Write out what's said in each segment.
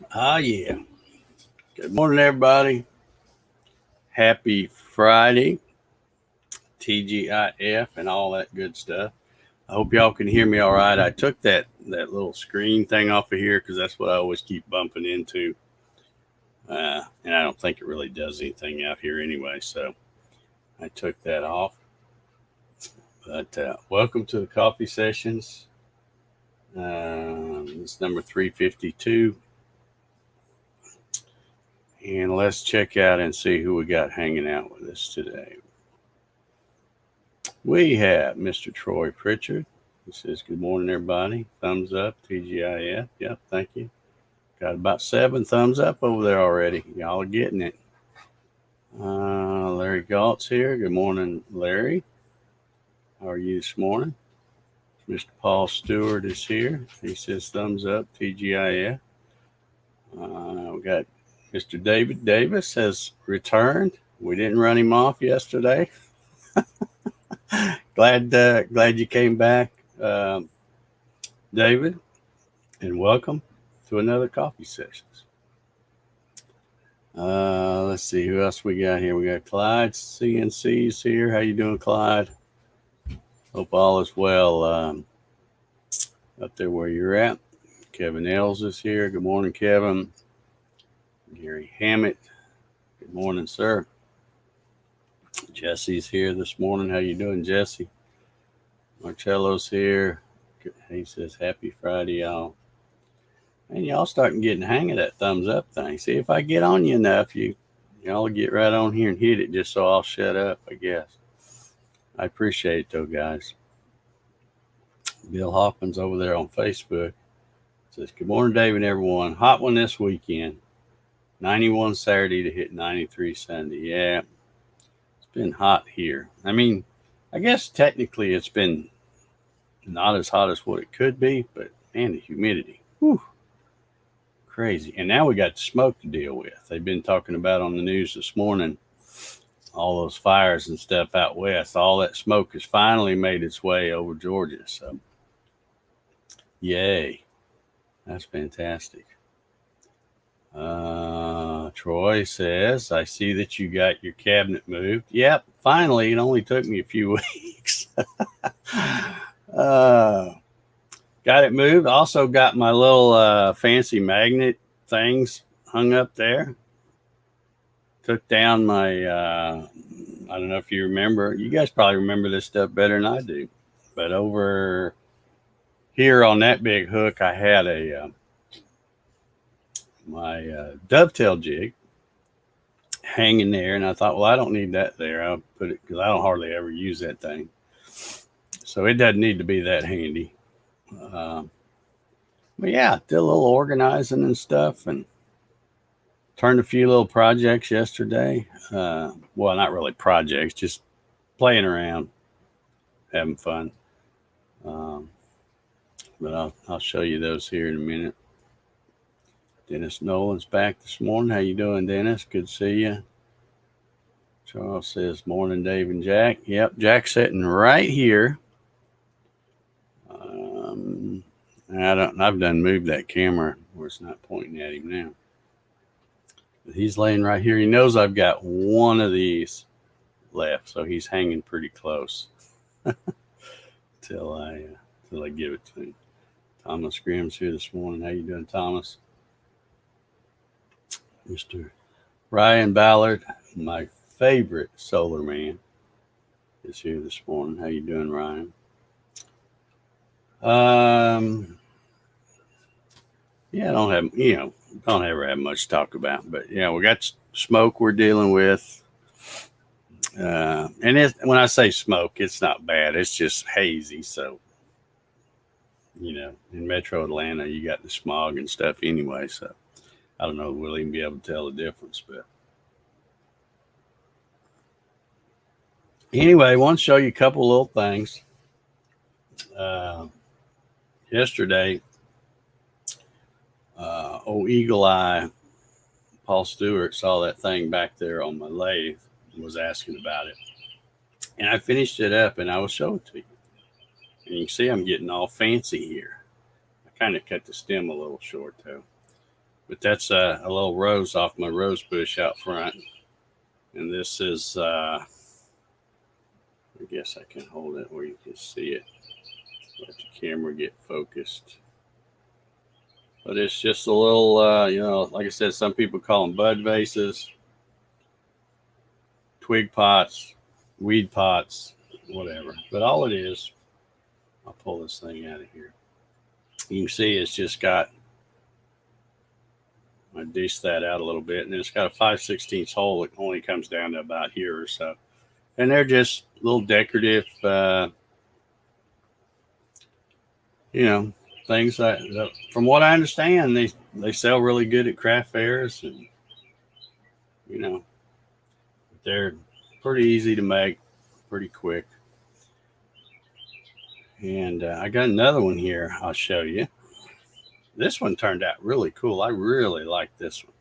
Yeah. Good morning, everybody. Happy Friday, TGIF, and all that good stuff. I hope y'all can hear me all right. I took that little screen thing off of here because that's what I always keep bumping into. And I don't think it really does anything out here anyway. So I took that off. But welcome to the coffee sessions. It's number 352. And let's check out and see who we got hanging out with us today. We have Mr. Troy Pritchard. He says, good morning, everybody. Thumbs up, TGIF. Yep, thank you. Got about 7 thumbs up over there already. Y'all are getting it. Larry Galt's here. Good morning, Larry. How are you this morning? Mr. Paul Stewart is here. He says, thumbs up, TGIF. We got Mr. David Davis has returned. We didn't run him off yesterday. Glad you came back, David, and welcome to another coffee sessions. Let's see who else we got here. We got Clyde CNC's here. How you doing, Clyde? Hope all is well up there where you're at. Kevin Els is here. Good morning, Kevin. Gary Hammett. Good morning, sir. Jesse's here this morning. How you doing, Jesse? Marcello's here. He says, happy Friday, y'all. And y'all starting getting the hang of that thumbs up thing. See, if I get on you enough, y'all get right on here and hit it just so I'll shut up, I guess. I appreciate it, though, guys. Bill Hoffman's over there on Facebook. Says, good morning, David, everyone. Hot one this weekend. 91 Saturday to hit 93 Sunday. Yeah, it's been hot here. I mean, I guess technically it's been not as hot as what it could be, but man, the humidity. Whew. Crazy. And now we got the smoke to deal with. They've been talking about on the news this morning all those fires and stuff out west. All that smoke has finally made its way over Georgia. So, yay. That's fantastic. Troy says, I see that you got your cabinet moved. Yep, finally. It only took me a few weeks. Got it moved. Also got my little fancy magnet things hung up there. Took down my, I don't know if you remember. You guys probably remember this stuff better than I do. But over here on that big hook, I had my dovetail jig hanging there. And I thought, well, I don't need that there. I'll put it, because I don't hardly ever use that thing. So it doesn't need to be that handy. But yeah, did a little organizing and stuff and turned a few little projects yesterday. Well, not really projects, just playing around, having fun. But I'll show you those here in a minute. Dennis Nolan's back this morning. How you doing, Dennis? Good to see you. Charles says, morning, Dave and Jack. Yep, Jack's sitting right here. I've done moved that camera where it's not pointing at him now. But he's laying right here. He knows I've got one of these left, so he's hanging pretty close till I give it to him. Thomas Graham's here this morning. How you doing, Thomas? Mr. Ryan Ballard, my favorite solar man, is here this morning. How you doing, Ryan? Yeah, I don't ever have much to talk about, but yeah, we got smoke we're dealing with. And when I say smoke, it's not bad. It's just hazy. So, in Metro Atlanta, you got the smog and stuff anyway. So, I don't know if we'll even be able to tell the difference. But anyway, I want to show you a couple little things. Yesterday, old Eagle Eye Paul Stewart saw that thing back there on my lathe and was asking about it. And I finished it up and I will show it to you. And you can see I'm getting all fancy here. I kind of cut the stem a little short though. But that's a little rose off my rose bush out front. And this is, I guess I can hold it where you can see it. Let the camera get focused. But it's just a little, you know, like I said, some people call them bud vases, twig pots, weed pots, whatever. But all it is, I'll pull this thing out of here. You can see it's just got, I dish that out a little bit, and it's got a 5/16 hole that only comes down to about here or so. And they're just little decorative, you know, things that, from what I understand, they sell really good at craft fairs, and you know, they're pretty easy to make, pretty quick. And I got another one here I'll show you. This one turned out really cool. I really like this one.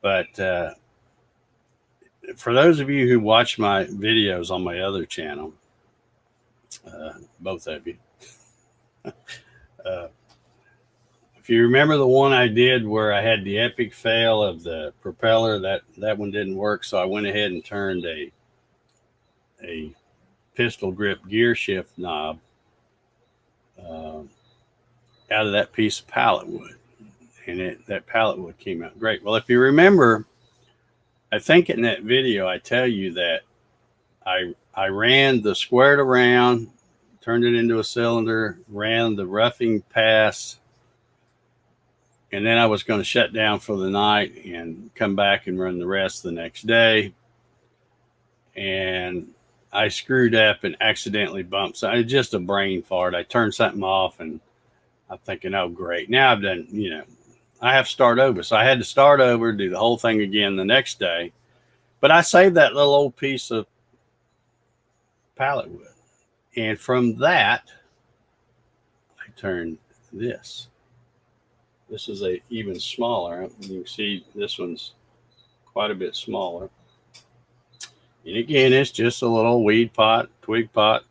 But for those of you who watch my videos on my other channel, both of you, if you remember the one I did where I had the epic fail of the propeller, that one didn't work, so I went ahead and turned a pistol grip gear shift knob out of that piece of pallet wood, and that pallet wood came out great. Well, if you remember, I think in that video I tell you that I ran the squared around, turned it into a cylinder, ran the roughing pass, and then I was going to shut down for the night and come back and run the rest the next day. And I screwed up and accidentally bumped. So it's just a brain fart. I turned something off, and I'm thinking, oh, great. Now I've done, you know, I have to start over. So I had to start over, do the whole thing again the next day. But I saved that little old piece of pallet wood. And from that, I turned this. This is a even smaller. You can see this one's quite a bit smaller. And again, it's just a little weed pot, twig pot,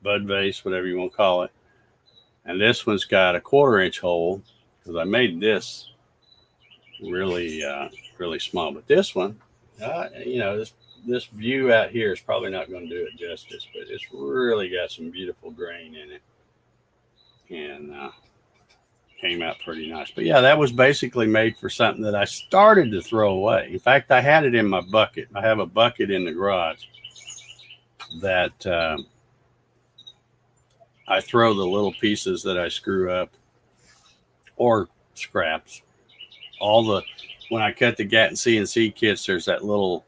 bud vase, whatever you want to call it. And this one's got a 1/4-inch hole, because I made this really, really small. But this one, you know, this view out here is probably not going to do it justice, but it's really got some beautiful grain in it, and came out pretty nice. But yeah, that was basically made for something that I started to throw away. In fact, I had it in my bucket. I have a bucket in the garage that I throw the little pieces that I screw up, or scraps. When I cut the Gatton CNC kits, there's that little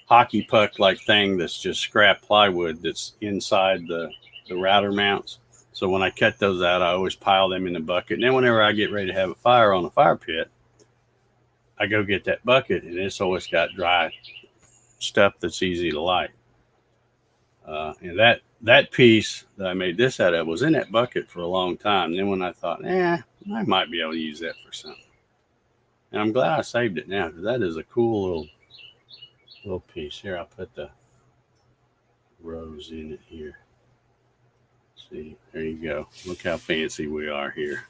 hockey puck like thing that's just scrap plywood that's inside the router mounts. So when I cut those out, I always pile them in the bucket. And then whenever I get ready to have a fire on a fire pit, I go get that bucket, and it's always got dry stuff that's easy to light. And that piece that I made this out of was in that bucket for a long time. And then when I thought, I might be able to use that for something. And I'm glad I saved it now, because that is a cool little piece. Here, I'll put the rose in it here. See, there you go. Look how fancy we are here.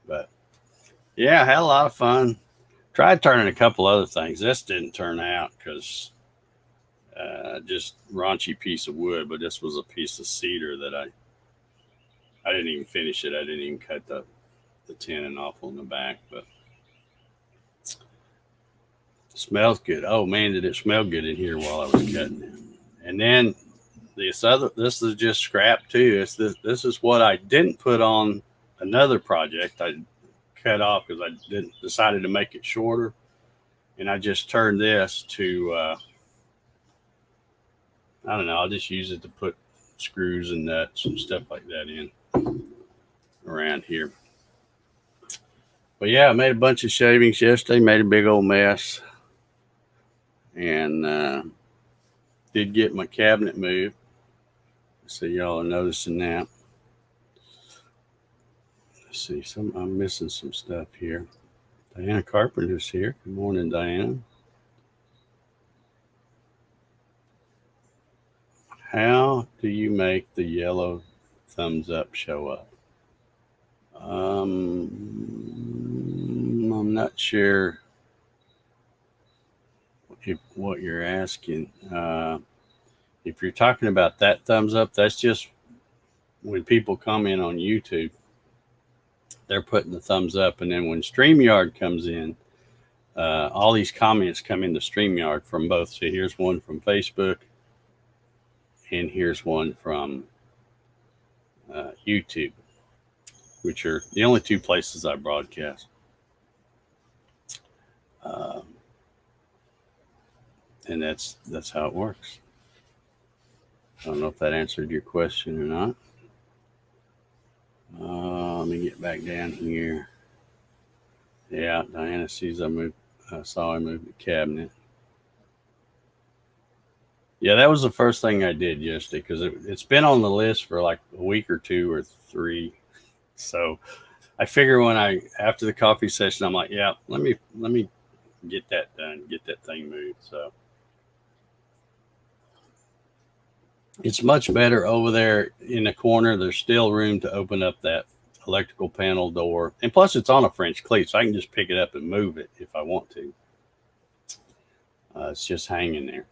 But yeah, I had a lot of fun. Tried turning a couple other things. This didn't turn out because just raunchy piece of wood, but this was a piece of cedar that I didn't even finish it. I didn't even cut the tenon off on the back, but it smells good. Oh man, did it smell good in here while I was cutting it. And then this is just scrap too. This is what I didn't put on another project. I cut off because I decided to make it shorter, and I just turned this to I don't know. I'll just use it to put screws and nuts and stuff like that in around here. But yeah, I made a bunch of shavings yesterday. Made a big old mess, and did get my cabinet moved. So y'all are noticing that. Let's see, I'm missing some stuff here. Diana Carpenter's here. Good morning, Diana. How do you make the yellow thumbs up show up? I'm not sure what you're asking. If you're talking about that thumbs up, that's just when people comment on YouTube, they're putting the thumbs up. And then when StreamYard comes in, all these comments come into StreamYard from both. So here's one from Facebook, and here's one from YouTube, which are the only two places I broadcast. And that's how it works. I don't know if that answered your question or not. Let me get back down here. Yeah, Diana sees I saw I moved the cabinet. Yeah, that was the first thing I did yesterday because it's been on the list for like a week or two or three. So I figure after the coffee session, I'm like, yeah, let me get that done, get that thing moved. So it's much better over there in the corner. There's still room to open up that electrical panel door. And plus it's on a French cleat, so I can just pick it up and move it if I want to. It's just hanging there.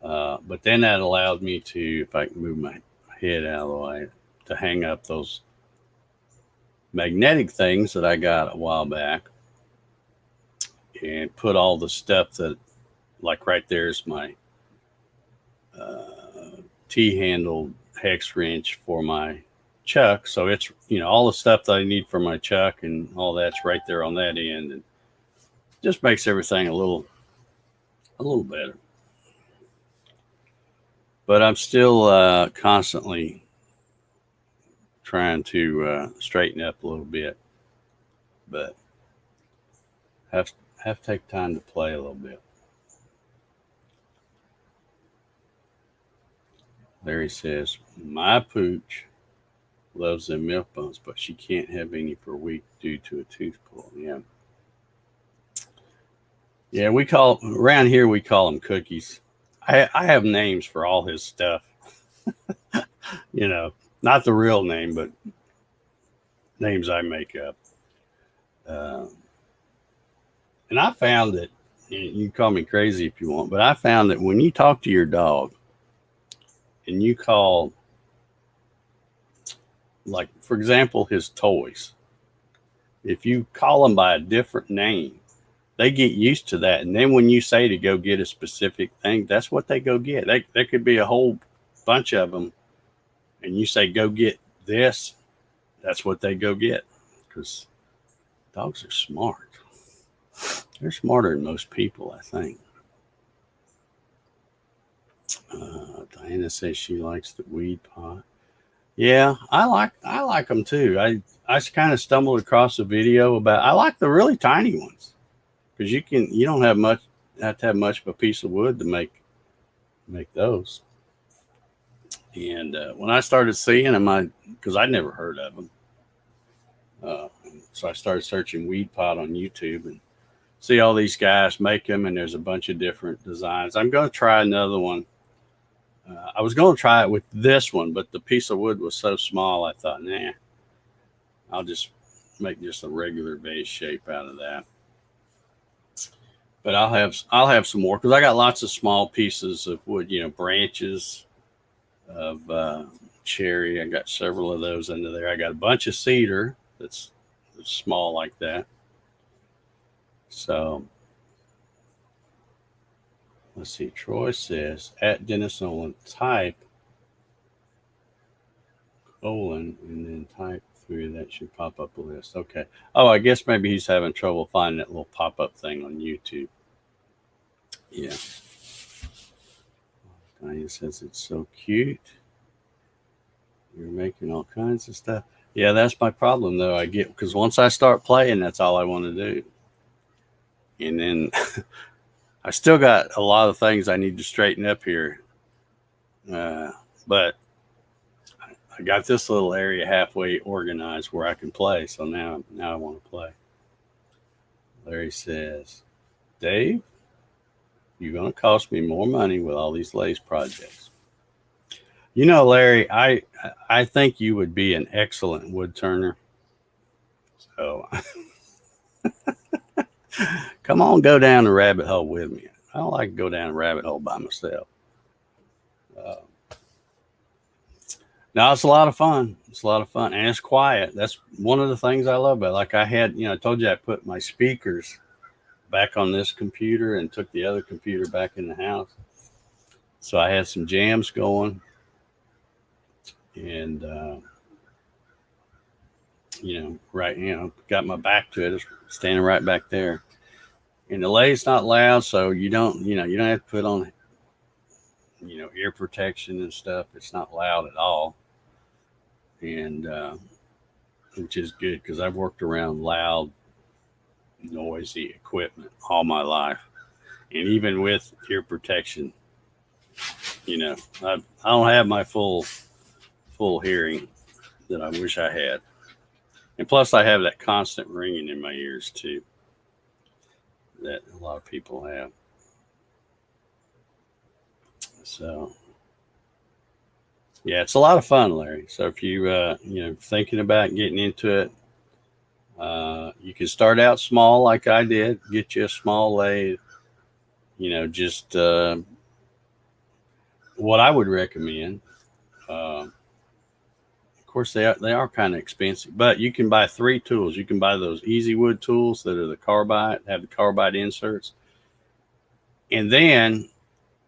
But then that allowed me to, if I can move my head out of the way, to hang up those magnetic things that I got a while back and put all the stuff that, like right there's my T-handled hex wrench for my chuck. So it's, all the stuff that I need for my chuck and all that's right there on that end. And just makes everything a little better. But I'm still constantly trying to straighten up a little bit. But have to take time to play a little bit. Larry says, my pooch loves them milk bones, but she can't have any for a week due to a tooth pull. Yeah. Yeah, around here we call them cookies. I have names for all his stuff. Not the real name, but names I make up. And I found that, you can call me crazy if you want, but I found that when you talk to your dog and you call, like, for example, his toys, if you call them by a different name, they get used to that. And then when you say to go get a specific thing, that's what they go get. There could be a whole bunch of them, and you say, go get this, that's what they go get. Because dogs are smart. They're smarter than most people, I think. Diana says she likes the weed pot. Yeah, I like them too. I kind of stumbled across a video I like the really tiny ones. Because you don't have to have much of a piece of wood to make those. And when I started seeing them, because I'd never heard of them, so I started searching weed pot on YouTube and see all these guys make them, and there's a bunch of different designs. I'm going to try another one. I was going to try it with this one, but the piece of wood was so small, I thought, nah, I'll just make just a regular vase shape out of that. But I'll have some more because I got lots of small pieces of wood, branches of cherry. I got several of those under there. I got a bunch of cedar that's small like that. So let's see. Troy says at Dennis Nolan type : and then type 3. That should pop up a list. Okay. Oh, I guess maybe he's having trouble finding that little pop-up thing on YouTube. Yeah. Diane says it's so cute. You're making all kinds of stuff. Yeah, that's my problem though. Because once I start playing, that's all I want to do. And then I still got a lot of things I need to straighten up here. But I got this little area halfway organized where I can play. So now I want to play. Larry says, Dave, you're going to cost me more money with all these lace projects. Larry, I think you would be an excellent wood turner. So come on, go down the rabbit hole with me. I don't like to go down a rabbit hole by myself. Uh, no, it's a lot of fun. It's a lot of fun, and it's quiet. That's one of the things I love about it. Like I had, I told you I put my speakers back on this computer and took the other computer back in the house. So I had some jams going, and got my back to it. It's standing right back there, and the lathe's not loud, so you don't have to put on ear protection and stuff. It's not loud at all, and which is good because I've worked around loud, noisy equipment all my life, and even with ear protection, I don't have my full hearing that I wish I had, and plus I have that constant ringing in my ears too that a lot of people have. So yeah, it's a lot of fun, Larry. So if you thinking about getting into it, you can start out small like I did. Get you a small lathe. Just what I would recommend. Of course, they are kind of expensive, but you can buy 3 tools. You can buy those Easy Wood tools that are the carbide, have the carbide inserts, and then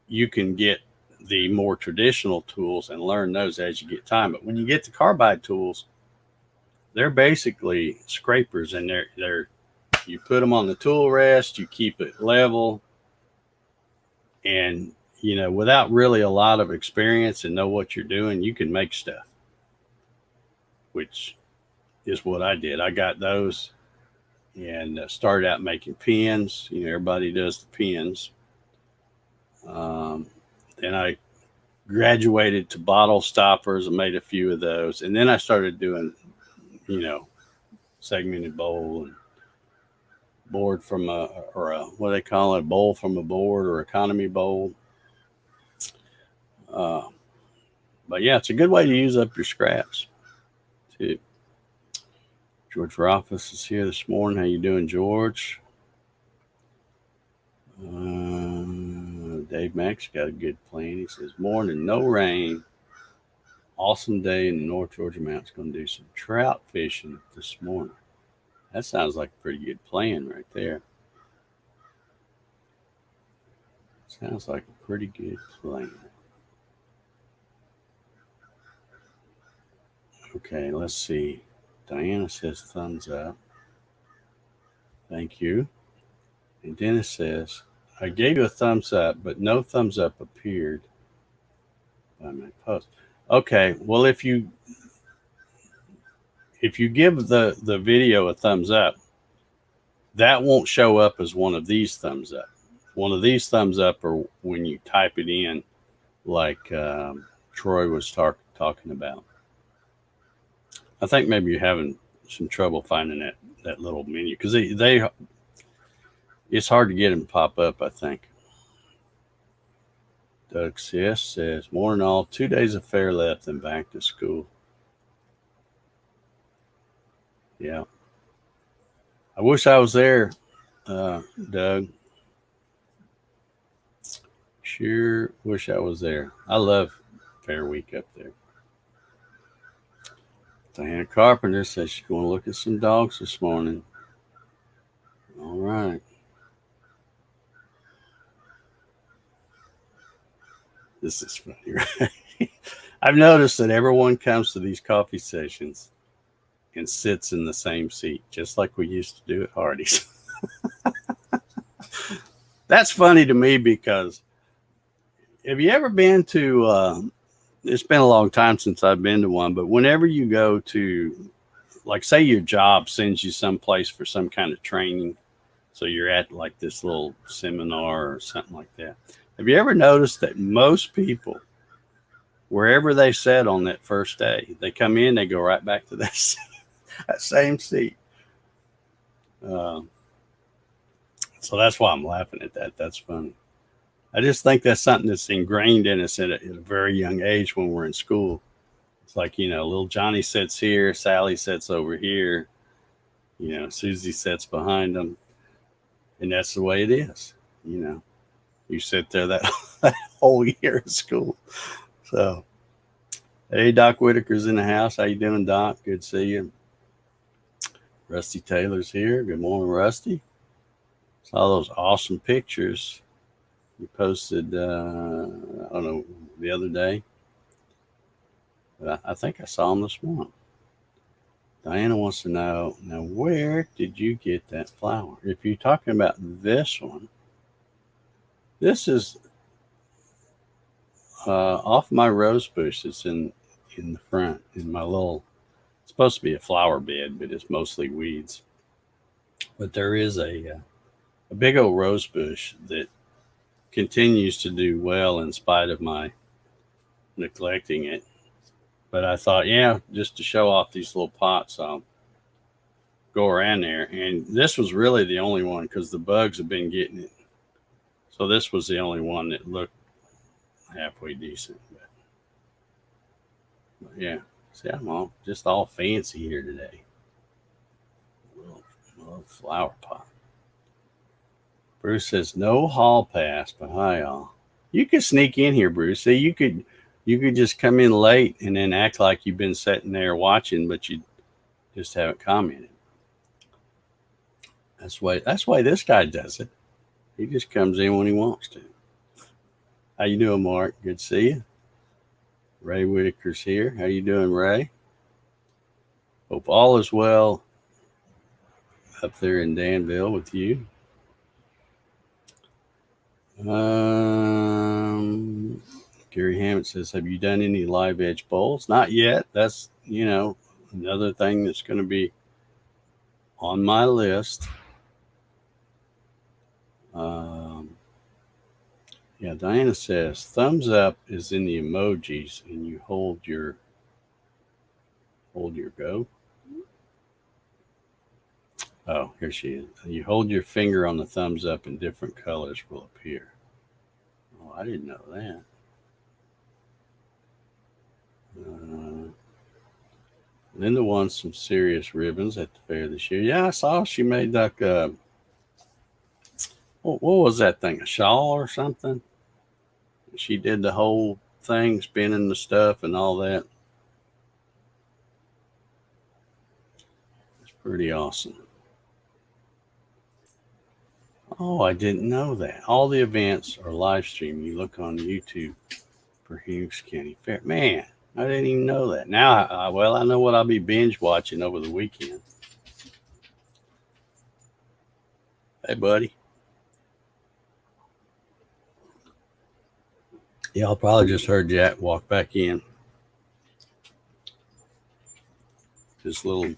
you can get the more traditional tools and learn those as you get time. But when you get the carbide tools, they're basically scrapers, and they're you put them on the tool rest, you keep it level, and without really a lot of experience and know what you're doing, you can make stuff, which is what I did. I got those and started out making pins. Everybody does the pins. Then I graduated to bottle stoppers and made a few of those. And then I started doing, segmented bowl and board from what do they call it, a bowl from a board or economy bowl. But yeah, it's a good way to use up your scraps too. George Rothfuss is here this morning. How you doing, George? Dave Mack's got a good plan. He says, morning, no rain. Awesome day in the North Georgia mountains. Going to do some trout fishing this morning. That sounds like a pretty good plan right there. Sounds like a pretty good plan. Okay, let's see. Diana says thumbs up. Thank you. And Dennis says, I gave you a thumbs up, but no thumbs up appeared by my post. Okay, well, if you give the video a thumbs up, that won't show up as one of these thumbs up. One of these thumbs up are when you type it in, like Troy was talking about. I think maybe you're having some trouble finding that little menu because they it's hard to get them to pop up, I think. Doug CS says, morning all, 2 days of fair left and back to school. Yeah. I wish I was there, Doug. Sure wish I was there. I love Fair Week up there. Diana Carpenter says she's going to look at some dogs this morning. All right. This is funny, right? I've noticed that everyone comes to these coffee sessions and sits in the same seat, just like we used to do at Hardee's. That's funny to me because have you ever been to, it's been a long time since I've been to one, but whenever you go to, like, say your job sends you someplace for some kind of training, so you're at like this little seminar or something like that. Have you ever noticed that most people, wherever they sat on that first day, they come in, they go right back to that same seat. So that's why I'm laughing at that. That's funny. I just think that's something that's ingrained in us at a very young age when we're in school. It's like, little Johnny sits here, Sally sits over here. Susie sits behind them, and that's the way it is. You know, you sit there that, that whole year of school. So, hey, Doc Whitaker's in the house. How you doing, Doc? Good to see you. Rusty Taylor's here. Good morning, Rusty. Saw those awesome pictures you posted, I don't know, the other day. But I think I saw them this morning. Diana wants to know, now where did you get that flower? If you're talking about this one, this is off my rose bush. It's in the front, in my little, it's supposed to be a flower bed, but it's mostly weeds. But there is a big old rose bush that continues to do well in spite of my neglecting it. But I thought, yeah, just to show off these little pots, I'll go around there. And this was really the only one because the bugs have been getting it. So this was the only one that looked halfway decent. But yeah, see, I'm all fancy here today. A little flower pot. Bruce says no hall pass, but hi all. You could sneak in here, Bruce. See, you could just come in late and then act like you've been sitting there watching, but you just haven't commented. That's why this guy does it. He just comes in when he wants to. How you doing, Mark? Good to see you. Ray Whitaker's here. How you doing, Ray? Hope all is well up there in Danville with you. Gary Hammett says, have you done any live edge bowls? Not yet. That's, another thing that's going to be on my list. Yeah, Diana says, thumbs up is in the emojis and you hold your go. Oh, here she is. You hold your finger on the thumbs up and different colors will appear. Oh, I didn't know that. Linda won some serious ribbons at the fair this year. Yeah, I saw she made like what was that thing? A shawl or something? She did the whole thing, spinning the stuff and all that. It's pretty awesome. Oh, I didn't know that. All the events are live streamed. You look on YouTube for Hughes County Fair. Man, I didn't even know that. Now, I know what I'll be binge watching over the weekend. Hey, buddy. Yeah, I'll probably just heard Jack walk back in. His little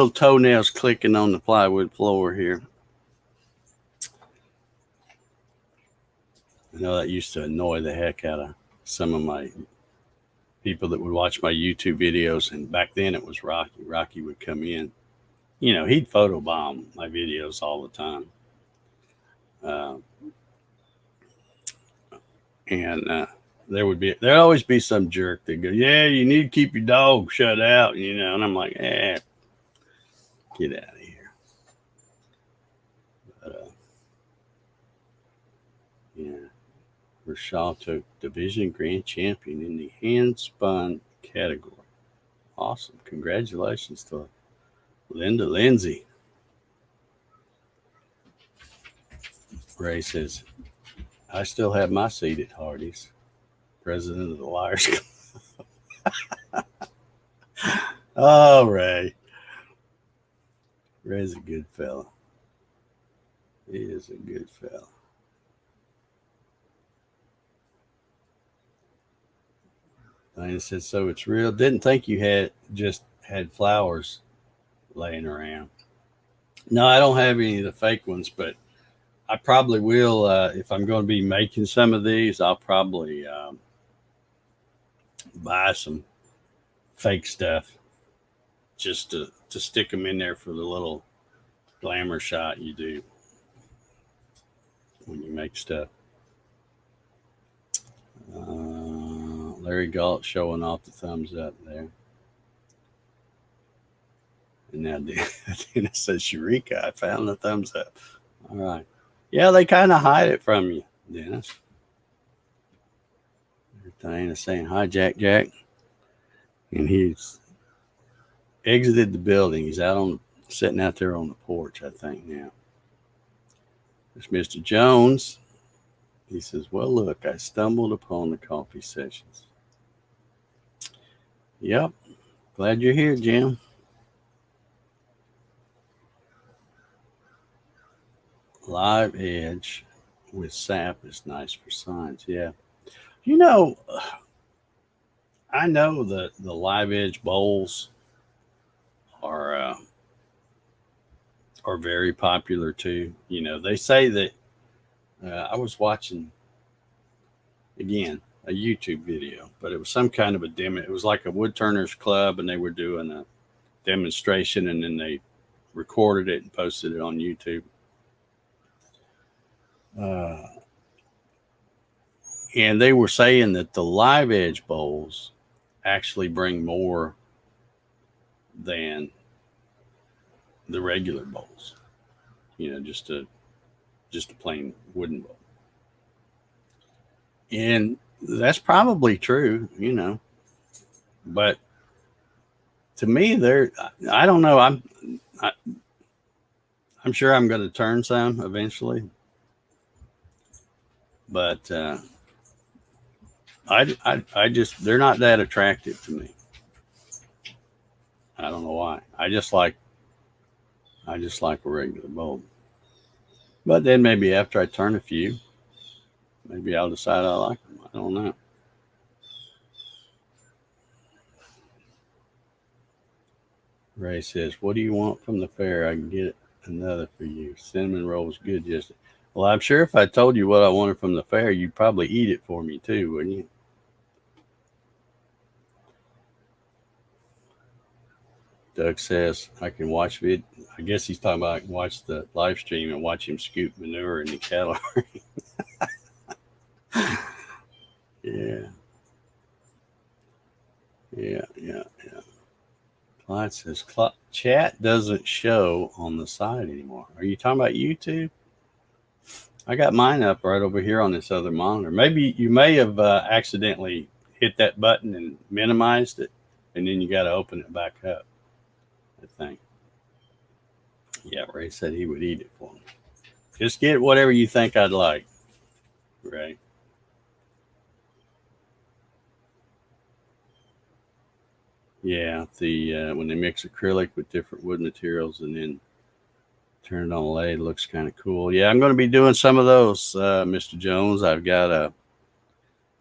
toenails clicking on the plywood floor here. I know that used to annoy the heck out of some of my people that would watch my YouTube videos. And back then it was Rocky. Rocky would come in. He'd photobomb my videos all the time. And there'd always be some jerk that go, yeah, you need to keep your dog shut out, and I'm like, get out of here. But, yeah, Rashal took division grand champion in the hand spun category. Awesome. Congratulations to Linda Lindsay. Ray says, I still have my seat at Hardee's, president of the Liars Club. Oh, Ray. Ray's a good fella. He is a good fella. Diana said, so it's real. Didn't think you had flowers laying around. No, I don't have any of the fake ones, but I probably will. If I'm going to be making some of these, I'll probably buy some fake stuff just to stick them in there for the little glamour shot you do when you make stuff. Larry Galt showing off the thumbs up there. And now Dennis says, Eureka, I found the thumbs up. All right. Yeah, they kind of hide it from you, Dennis. Diana's saying, hi, Jack. And he's exited the building. He's sitting out there on the porch, I think, now. There's Mr. Jones. He says, well, look, I stumbled upon the coffee sessions. Yep. Glad you're here, Jim. Live edge with sap is nice for science. Yeah. You know, I know that the live edge bowls are very popular too. You know, they say that I was watching again a YouTube video, but it was some kind of a demo. It was like a woodturners club, and they were doing a demonstration, and then they recorded it and posted it on YouTube. And they were saying that the live edge bowls actually bring more than the regular bowls. You know, just a plain wooden bowl. And that's probably true, you know. But to me, I don't know. I'm sure I'm going to turn some eventually. But I just, they're not that attractive to me. I don't know why. I just like a regular bowl. But then maybe after I turn a few, maybe I'll decide I like them. I don't know. Ray says, what do you want from the fair? I can get another for you. Cinnamon roll was good yesterday. Well, I'm sure if I told you what I wanted from the fair, you'd probably eat it for me too, wouldn't you? Doug says, I can watch it. I guess he's talking about I can watch the live stream and watch him scoop manure in the cattle. Yeah. Clyde says, chat doesn't show on the side anymore. Are you talking about YouTube? I got mine up right over here on this other monitor. Maybe you may have accidentally hit that button and minimized it, and then you got to open it back up, I think. Yeah, Ray said he would eat it for me. Just get whatever you think I'd like, Ray. Yeah, the when they mix acrylic with different wood materials and then turn it on a lathe, it looks kind of cool. Yeah, I'm going to be doing some of those, Mr. Jones. I've got a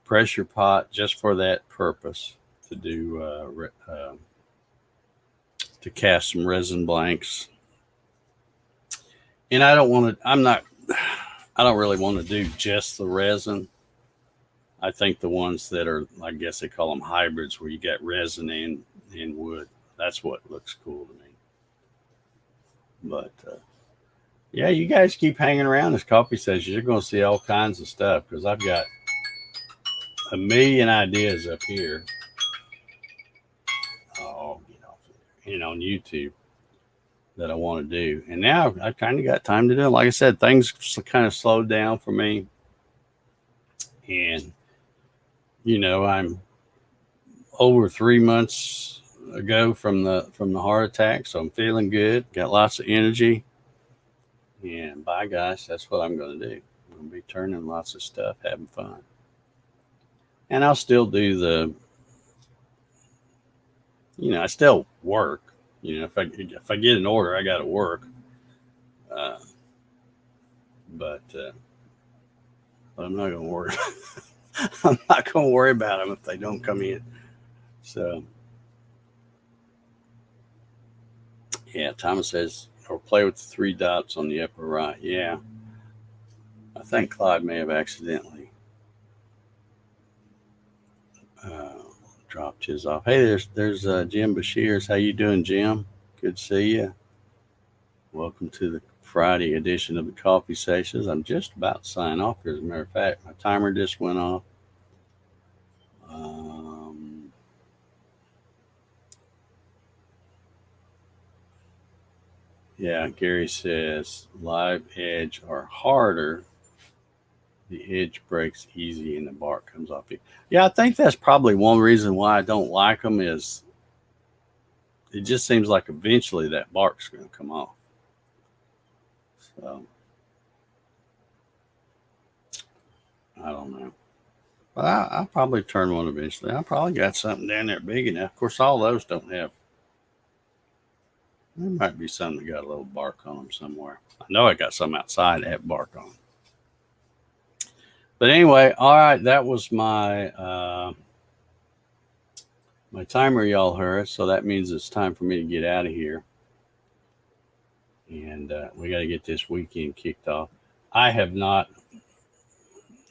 pressure pot just for that purpose to do to cast some resin blanks. And I don't really want to do just the resin. I think the ones that are, I guess they call them hybrids, where you got resin and wood. That's what looks cool to me. But yeah, you guys keep hanging around this coffee session. You're going to see all kinds of stuff because I've got a million ideas up here. Oh, get off there. And on YouTube that I want to do. And now I kind of got time to do it. Like I said, things kind of slowed down for me. And, you know, I'm over 3 months ago from the heart attack. So I'm feeling good. Got lots of energy. And by gosh, that's what I'm going to do. I'm going to be turning lots of stuff, having fun. And I'll still do I still work. You know, if I get an order, I got to work. But I'm not going to worry. I'm not going to worry about them if they don't come in. So, yeah, Thomas says, or play with the 3 dots on the upper right. Yeah. I think Clyde may have accidentally dropped his off. Hey, there's Jim Bashirs. How you doing, Jim? Good to see you. Welcome to the Friday edition of the Coffee Sessions. I'm just about to sign off here. As a matter of fact, my timer just went off. Yeah, Gary says live edge are harder. The edge breaks easy and the bark comes off it. Yeah, I think that's probably one reason why I don't like them is it just seems like eventually that bark's going to come off. So I don't know. But I'll probably turn one eventually. I probably got something down there big enough. Of course, all those don't have. There might be some that got a little bark on them somewhere. I know I got some outside that have bark on them. But anyway, all right, that was my timer y'all heard. So that means it's time for me to get out of here. And we got to get this weekend kicked off. I have not.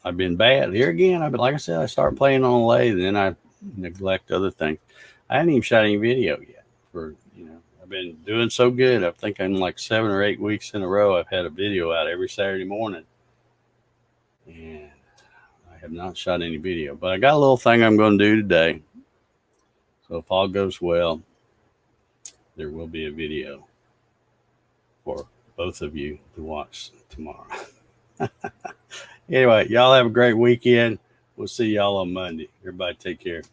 I've been bad here again. I've been, like I said, I start playing on a lathe, and then I neglect other things. I hadn't even shot any video yet. I've been doing so good. I think I'm like 7 or 8 weeks in a row. I've had a video out every Saturday morning, and I have not shot any video. But I got a little thing I'm going to do today. So if all goes well, there will be a video for both of you to watch tomorrow. Anyway, y'all have a great weekend. We'll see y'all on Monday. Everybody take care.